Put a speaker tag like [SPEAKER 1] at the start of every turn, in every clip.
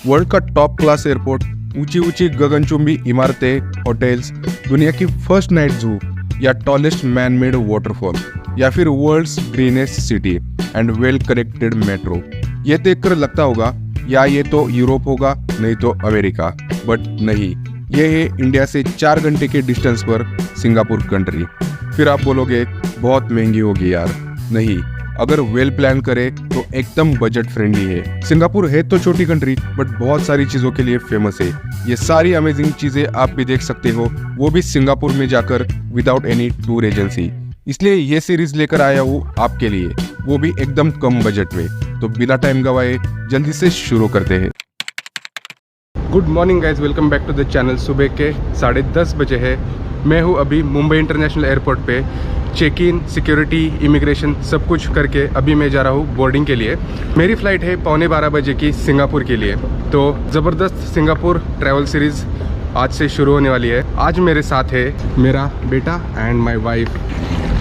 [SPEAKER 1] World का top class airport, ऊंची ऊंची गगनचुंबी इमारतें, होटल्स, दुनिया की फर्स्ट नाइट जू या टॉलेस्ट मैन मेड वाटरफॉल या फिर world's greenest city and well connected metro. ये देखकर लगता होगा या ये तो यूरोप होगा, नहीं तो अमेरिका, बट नहीं, ये है इंडिया से 4 घंटे के डिस्टेंस पर सिंगापुर कंट्री। फिर आप बोलोगे बहुत महंगी होगी यार, नहीं, अगर वेल प्लान करे तो एकदम बजट फ्रेंडली है। सिंगापुर है तो छोटी कंट्री बट बहुत सारी चीजों के लिए फेमस है। ये सारी अमेजिंग चीजें आप भी देख सकते हो, वो भी सिंगापुर में जाकर विदाउट एनी टूर एजेंसी। इसलिए ये सीरीज लेकर आया हूँ आपके लिए, वो भी एकदम कम बजट में। तो बिना टाइम गवाए जल्दी से शुरू करते हैं। Good morning guys, welcome back to the channel. सुबह के 10:30 बजे है। मैं हूँ अभी मुंबई इंटरनेशनल एयरपोर्ट पे। चेक इन, सिक्योरिटी, इमिग्रेशन सब कुछ करके अभी मैं जा रहा हूँ बोर्डिंग के लिए। मेरी फ़्लाइट है 11:15 बजे की सिंगापुर के लिए। तो ज़बरदस्त सिंगापुर ट्रैवल सीरीज़ आज से शुरू होने वाली है। आज मेरे साथ है मेरा बेटा एंड माय वाइफ।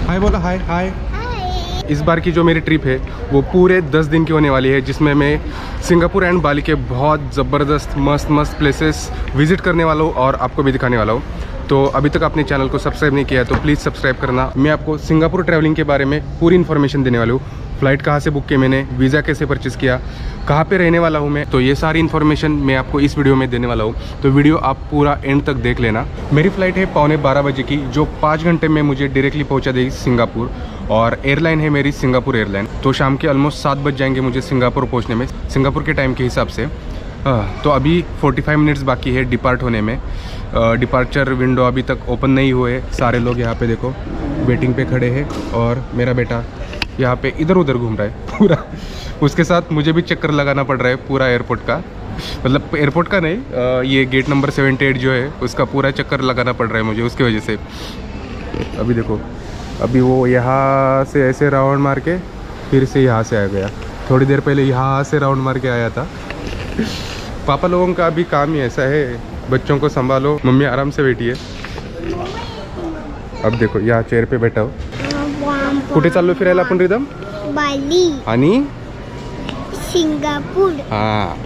[SPEAKER 1] हाय बोला, हाय हाय। इस बार की जो मेरी ट्रिप है वो पूरे 10 दिन की होने वाली है, जिसमें मैं सिंगापुर एंड बाली के बहुत ज़बरदस्त मस्त प्लेसेस विजिट करने वाला हूँ और आपको भी दिखाने वाला हूँ। तो अभी तक आपने चैनल को सब्सक्राइब नहीं किया है तो प्लीज़ सब्सक्राइब करना। मैं आपको सिंगापुर ट्रैवलिंग के बारे में पूरी इन्फॉर्मेशन देने वाला हूँ। फ़्लाइट कहाँ से बुक की मैंने, वीज़ा कैसे परचेज़ किया, कहाँ पे रहने वाला हूँ मैं, तो ये सारी इन्फॉर्मेशन मैं आपको इस वीडियो में देने वाला हूँ। तो वीडियो आप पूरा एंड तक देख लेना। मेरी फ़्लाइट है 11:15 बजे की, जो 5 घंटे में मुझे डायरेक्टली पहुँचा देगी सिंगापुर। और एयरलाइन है मेरी सिंगापुर एयरलाइन। तो शाम के ऑलमोस्ट 7 बज जाएंगे मुझे सिंगापुर पहुँचने में, सिंगापुर के टाइम के हिसाब से। तो अभी 45 मिनट्स बाकी है डिपार्ट होने में। डिपार्चर विंडो अभी तक ओपन नहीं हुए। सारे लोग यहाँ पे देखो वेटिंग पे खड़े हैं और मेरा बेटा यहाँ पे इधर उधर घूम रहा है पूरा। उसके साथ मुझे भी चक्कर लगाना पड़ रहा है पूरा एयरपोर्ट का, मतलब एयरपोर्ट का नहीं, ये गेट नंबर 78 जो है उसका पूरा चक्कर लगाना पड़ रहा है मुझे उसकी वजह से। अभी देखो, अभी वो यहाँ से ऐसे राउंड मार के फिर से यहाँ से आ गया। थोड़ी देर पहले यहाँ से राउंड मार के आया था। पापा लोगों का अभी काम ही ऐसा है, बच्चों को संभालो, मम्मी आराम से बैठी है। अब देखो यहाँ चेयर पे बैठा हो। कुठे चाललो फिरायला आपण रिदम?
[SPEAKER 2] बाली
[SPEAKER 1] आणि
[SPEAKER 2] सिंगापुर।
[SPEAKER 1] हाँ,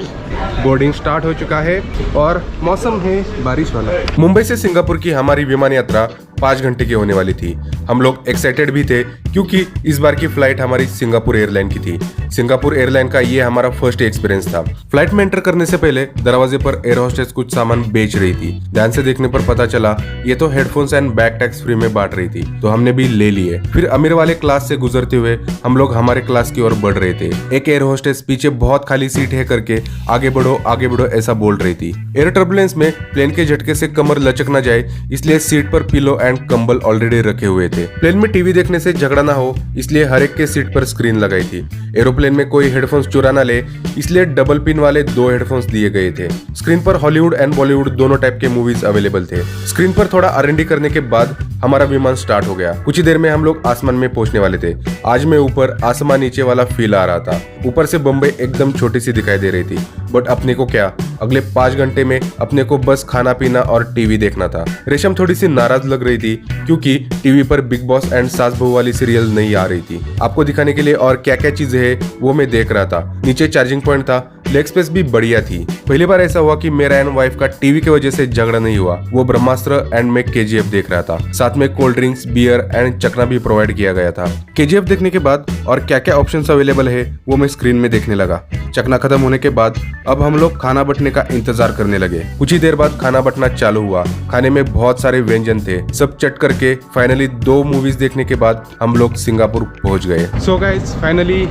[SPEAKER 1] बोर्डिंग स्टार्ट हो चुका है और मौसम है बारिश वाला। मुंबई से सिंगापुर की हमारी विमान यात्रा 5 घंटे की होने वाली थी। हम लोग एक्साइटेड भी थे क्योंकि इस बार की फ्लाइट हमारी सिंगापुर एयरलाइन की थी। सिंगापुर एयरलाइन का ये हमारा फर्स्ट एक्सपीरियंस था। फ्लाइट में एंटर करने से पहले दरवाजे पर एयर होस्टेस कुछ सामान बेच रही थी। ध्यान से देखने पर पता चला ये तो headphones and bag tax free में बांट रही थी, तो हमने भी ले लिए। फिर अमीर वाले क्लास से गुजरते हुए हम लोग हमारे क्लास की ओर बढ़ रहे थे। एक एयर होस्टेस पीछे बहुत खाली सीट है करके आगे बढ़ो ऐसा बोल रही थी। एयर टर्बुलेंस में प्लेन के झटके से कमर लचक न जाए इसलिए सीट पर पिलो एंड कंबल ऑलरेडी रखे हुए थे। प्लेन में टीवी देखने से झगड़ा ना हो इसलिए हर एक के सीट पर स्क्रीन लगाई थी। एरोप्लेन में कोई हेडफोन्स चुरा ना ले इसलिए डबल पिन वाले 2 हेडफोन्स दिए गए थे। स्क्रीन पर हॉलीवुड एंड बॉलीवुड दोनों टाइप के मूवीज अवेलेबल थे। स्क्रीन पर थोड़ा R&D करने के बाद हमारा विमान स्टार्ट हो गया। कुछ ही देर में हम लोग आसमान में पहुंचने वाले थे। आज मैं ऊपर आसमान नीचे वाला फील आ रहा था। ऊपर से बम्बई एकदम छोटी सी दिखाई दे रही थी, बट अपने को क्या, अगले 5 घंटे में अपने को बस खाना पीना और टीवी देखना था। रेशम थोड़ी सी नाराज लग रही थी क्योंकि टीवी पर बिग बॉस एंड सास बहू वाली सीरियल नहीं आ रही थी। आपको दिखाने के लिए और क्या क्या चीजें है वो मैं देख रहा था। नीचे चार्जिंग पॉइंट था, लेग स्पेस भी बढ़िया थी। पहली बार ऐसा हुआ कि मेरा एंड वाइफ का टीवी की वजह से झगड़ा नहीं हुआ। वो ब्रह्मास्त्र एंड मैं KGF देख रहा था। साथ में कोल्ड ड्रिंक्स, बियर एंड चकना भी प्रोवाइड किया गया था। KGF देखने के बाद और क्या क्या ऑप्शंस अवेलेबल है वो मैं स्क्रीन में देखने लगा। चकना खत्म होने के बाद अब हम लोग खाना बंटने का इंतजार करने लगे। कुछ ही देर बाद खाना बंटना चालू हुआ। खाने में बहुत सारे व्यंजन थे। सब चट करके फाइनली 2 मूवीज देखने के बाद हम लोग सिंगापुर पहुंच गए। So guys, finally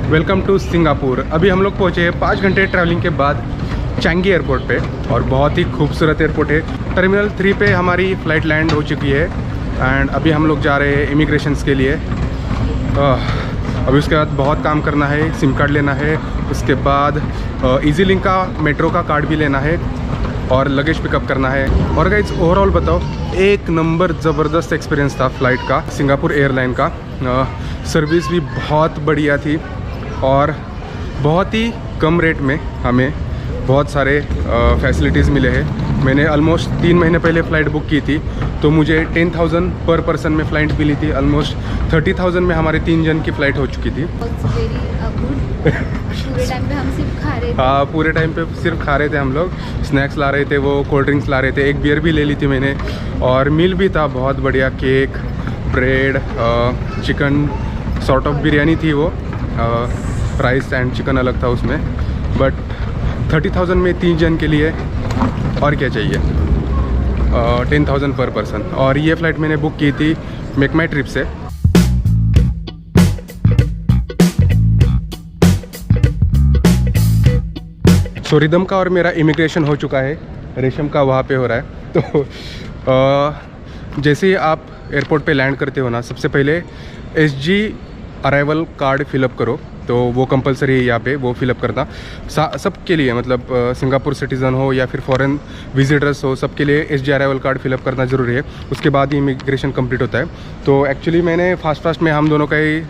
[SPEAKER 1] welcome to Singapore. अभी हम लोग पहुंचे हैं 5 घंटे ट्रैवलिंग के बाद चैंगी एयरपोर्ट पे, और बहुत ही खूबसूरत एयरपोर्ट है। टर्मिनल 3 पे हमारी फ़्लाइट लैंड हो चुकी है एंड अभी हम लोग जा रहे हैं इमिग्रेशंस के लिए। अभी उसके बाद बहुत काम करना है, सिम कार्ड लेना है, उसके बाद ईजी लिंक का मेट्रो का कार्ड भी लेना है और लगेज पिकअप करना है। और गाइस ओवरऑल बताओ, एक नंबर ज़बरदस्त एक्सपीरियंस था फ़्लाइट का, सिंगापुर एयरलाइन का। सर्विस भी बहुत बढ़िया थी और बहुत ही कम रेट में हमें बहुत सारे फैसिलिटीज़ मिले हैं। मैंने ऑलमोस्ट 3 महीने पहले फ़्लाइट बुक की थी तो मुझे 10,000 पर पर्सन में फ़्लाइट मिली थी। ऑलमोस्ट 30,000 में हमारे 3 जन की फ़्लाइट हो चुकी थी।
[SPEAKER 2] पूरे टाइम पे हम सिर्फ खा रहे
[SPEAKER 1] हाँ, पूरे टाइम पे सिर्फ खा रहे थे हम लोग। स्नैक्स ला रहे थे, वो कोल्ड ड्रिंक्स ला रहे थे, एक बियर भी ले ली थी मैंने, और मील भी था बहुत बढ़िया, cake, bread, chicken sort of biryani थी वो, राइस एंड चिकन अलग था उसमें। बट 30,000 में 3 जन के लिए और क्या चाहिए, 10,000 पर पर्सन। और ये फ़्लाइट मैंने बुक की थी मेक माई ट्रिप से। सो रिदम का और मेरा इमिग्रेशन हो चुका है, रेशम का वहाँ पे हो रहा है। तो जैसे ही आप एयरपोर्ट पे लैंड करते हो ना, सबसे पहले SG अराइवल कार्ड फिलअप करो, तो वो कंपलसरी है यहाँ पे, वो फिलअप करना सबके लिए, मतलब सिंगापुर सिटीज़न हो या फिर फॉरेन विजिटर्स हो, सबके लिए SG अराइवल कार्ड फिलअप करना ज़रूरी है। उसके बाद ही इमिग्रेशन कंप्लीट होता है। तो एक्चुअली मैंने फास्ट में हम दोनों का ही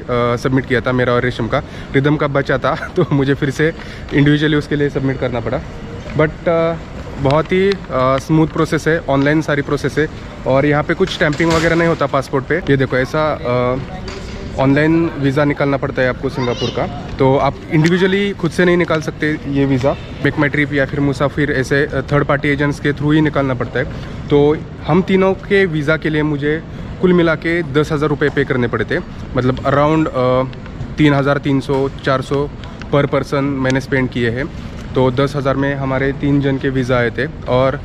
[SPEAKER 1] सबमिट किया था, मेरा और रेशम का। रिदम का बचा था तो मुझे फिर से इंडिविजुअली उसके लिए सबमिट करना पड़ा। बट बहुत ही स्मूथ प्रोसेस है, ऑनलाइन सारी प्रोसेस है, और यहाँ पे कुछ स्टैंपिंग वगैरह नहीं होता पासपोर्ट पे। ये देखो, ऐसा ऑनलाइन वीज़ा निकालना पड़ता है आपको सिंगापुर का। तो आप इंडिविजुअली खुद से नहीं निकाल सकते ये वीज़ा, मेक माई ट्रिप या फिर मुसाफिर ऐसे थर्ड पार्टी एजेंट्स के थ्रू ही निकालना पड़ता है। तो हम तीनों के वीज़ा के लिए मुझे कुल मिला के 10,000 रुपये पे करने पड़े थे, मतलब अराउंड 3,300-400 पर पर्सन मैंने स्पेंड किए हैं। तो 10,000 में हमारे 3 जन के वीज़ा आए थे, और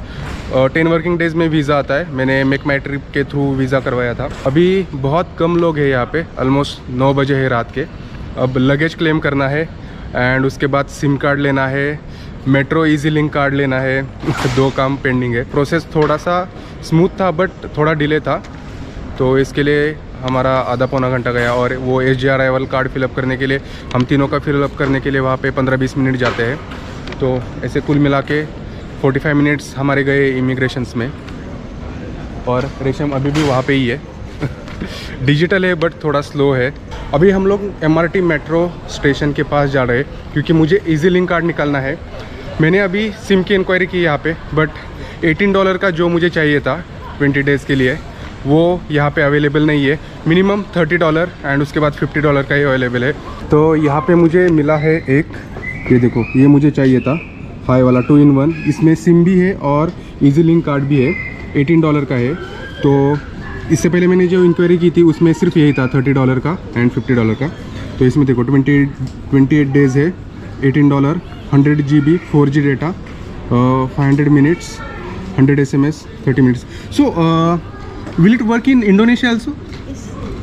[SPEAKER 1] 10 वर्किंग डेज़ में वीज़ा आता है। मैंने मेक माई ट्रिप के थ्रू वीज़ा करवाया था। अभी बहुत कम लोग हैं यहाँ पे, ऑलमोस्ट 9 बजे है रात के। अब लगेज क्लेम करना है, एंड उसके बाद सिम कार्ड लेना है, मेट्रो इजी लिंक कार्ड लेना है। 2 काम पेंडिंग है। प्रोसेस थोड़ा सा स्मूथ था बट थोड़ा डिले था, तो इसके लिए हमारा आधा पौना घंटा गया। और वो SG अराइवल कार्ड फिलअप करने के लिए, हम तीनों का फिलअप करने के लिए वहाँ पे 15-20 मिनट जाते हैं। तो ऐसे कुल मिला के 45 मिनट्स हमारे गए इमिग्रेशंस में। और रेशम अभी भी वहाँ पे ही है। डिजिटल है बट थोड़ा स्लो है। अभी हम लोग MRT मेट्रो स्टेशन के पास जा रहे हैं, क्योंकि मुझे इजी लिंक कार्ड निकालना है। मैंने अभी सिम की इंक्वायरी की यहाँ पे, बट $18 का जो मुझे चाहिए था 20 डेज़ के लिए, वो यहाँ पे अवेलेबल नहीं है। मिनिमम $30 एंड उसके बाद $50 का ही अवेलेबल है। तो यहाँ पे मुझे मिला है एक, ये देखो, ये मुझे चाहिए था हाई वाला 2 in 1। इसमें सिम भी है और इजी लिंक कार्ड भी है, $18 का है। तो इससे पहले मैंने जो इंक्वायरी की थी उसमें सिर्फ यही था, $30 का एंड $50 का। तो इसमें देखो 28 डेज़ है, $18, 100 GB 4G data, 500 minutes, 100 SMS, 30 minutes. So will it work in Indonesia also?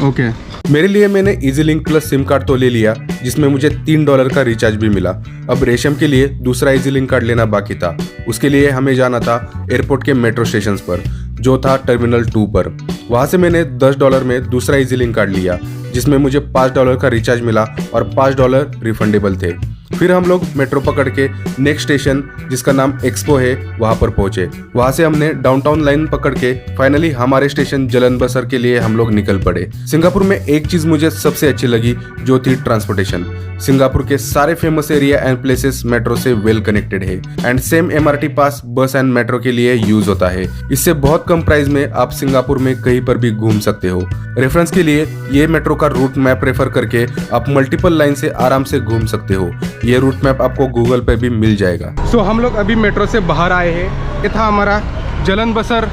[SPEAKER 1] Okay. मेरे लिए मैंने easy link plus SIM card तो ले लिया, जिसमें मुझे $3 का रिचार्ज भी मिला। अब रेशम के लिए दूसरा इजी लिंक कार्ड लेना बाकी था। उसके लिए हमें जाना था एयरपोर्ट के मेट्रो स्टेशन पर, जो था टर्मिनल 2 पर। वहां से मैंने $10 में दूसरा इजी लिंक कार्ड लिया, जिसमें मुझे $5 का रिचार्ज मिला और $5 रिफंडेबल थे। फिर हम लोग मेट्रो पकड़ के नेक्स्ट स्टेशन, जिसका नाम एक्सपो है, वहां पर पहुंचे। वहां से हमने डाउनटाउन लाइन पकड़ के फाइनली हमारे स्टेशन जलन बसर के लिए हम लोग निकल पड़े। सिंगापुर में एक चीज मुझे सबसे अच्छी लगी, जो थी ट्रांसपोर्टेशन। सिंगापुर के सारे famous area and places metro से वेल कनेक्टेड है, एंड सेम MRT पास बस एंड मेट्रो के लिए यूज होता है। इससे बहुत कम प्राइस में आप सिंगापुर में कहीं पर भी घूम सकते हो। रेफरेंस के लिए ये मेट्रो का रूट मैप रेफर करके आप मल्टीपल लाइन से आराम से घूम सकते हो। ये रूट मैप आपको गूगल पे भी मिल जाएगा। सो हम लोग अभी मेट्रो से बाहर आए हैं। ये था हमारा जलन बसर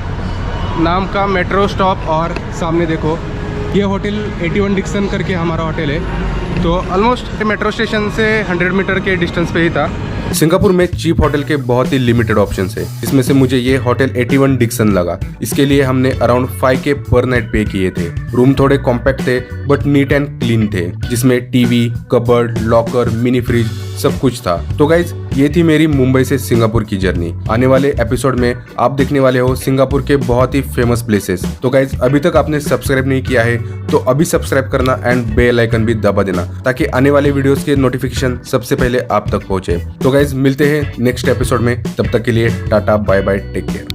[SPEAKER 1] नाम का मेट्रो स्टॉप, और सामने देखो ये होटल 81 डिक्सन करके हमारा होटल है। तो ऑलमोस्ट मेट्रो स्टेशन से 100 मीटर के डिस्टेंस पे ही था। सिंगापुर में चीप होटल के बहुत ही लिमिटेड ऑप्शंस है, इसमें से मुझे ये होटल 81 डिक्सन लगा। इसके लिए हमने अराउंड 5K पर नाइट पे किए थे। रूम थोड़े कॉम्पैक्ट थे बट नीट एंड क्लीन थे, जिसमें TV, cupboard, locker, mini fridge सब कुछ था। तो गाइज, ये थी मेरी मुंबई से सिंगापुर की जर्नी। आने वाले एपिसोड में आप देखने वाले हो सिंगापुर के बहुत ही फेमस प्लेसेस। तो गाइज, अभी तक आपने सब्सक्राइब नहीं किया है तो अभी सब्सक्राइब करना एंड बेल आइकन भी दबा देना, ताकि आने वाले वीडियोस के नोटिफिकेशन सबसे पहले आप तक पहुंचे। तो गाइज, मिलते हैं नेक्स्ट एपिसोड में। तब तक के लिए tata, bye bye, take care.